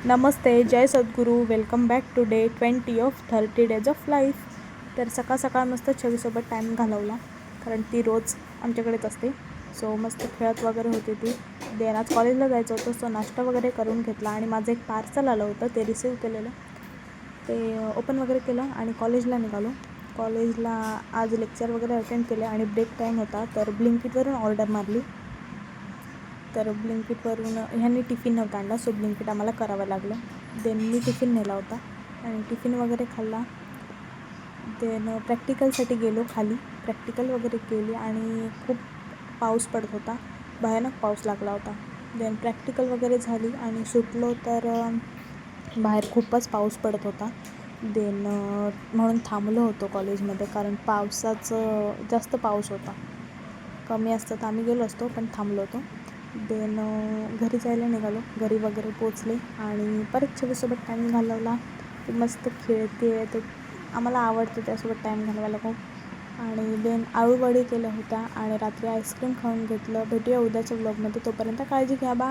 नमस्ते, जय Sadguru. Welcome back to day 20 of 30 days of life. तर सकाळ सकाळ मस्त छवीसोबत टाईम घालवला, कारण ती रोज आमच्याकडेच असते. सो मस्त खेळत वगैरे होती ती. देन आज कॉलेजला जायचं होतं, सो नाश्ता वगैरे करून घेतला आणि माझं एक पार्सल आलं होतं ते रिसीव केलेलं. ते ओपन वगैरे केलं आणि कॉलेजला निघालो. कॉलेजला आज लेक्चर वगैरे अटेंड केले आणि ब्रेक टाईम होता, तर ब्लिंकिटवरून ऑर्डर मारली. तर ब्लिंकिटवरून ह्यांनी टिफिन नव्हता आणला, सो ब्लिंकिट आम्हाला करावं लागलं. देन मी टिफिन नेला होता आणि टिफिन वगैरे खाल्ला. देन प्रॅक्टिकलसाठी गेलो खाली, प्रॅक्टिकल वगैरे केली आणि खूप पाऊस पडत होता, भयानक पाऊस लागला होता. देन प्रॅक्टिकल वगैरे झाली आणि सुटलो तर बाहेर खूपच पाऊस पडत होता. देन म्हणून थांबलो होतो कॉलेजमध्ये, कारण पावसाचं जास्त पाऊस होता. कमी असतं तर आम्ही गेलो असतो, पण थांबलो होतो. देन घरी जायला निघालो. घरी वगैरे पोचले आणि परत छवीसोबत टाईम घालवला. ती मस्त खेळते आहे, तर आम्हाला आवडतं त्यासोबत टाईम घालवायला खूप. आणि देन आळूवडी केल्या होत्या आणि रात्री आईस्क्रीम खाऊन घेतलं. भेटूया उद्याच्या व्लॉगमध्ये. तोपर्यंत काळजी घ्या. बाय.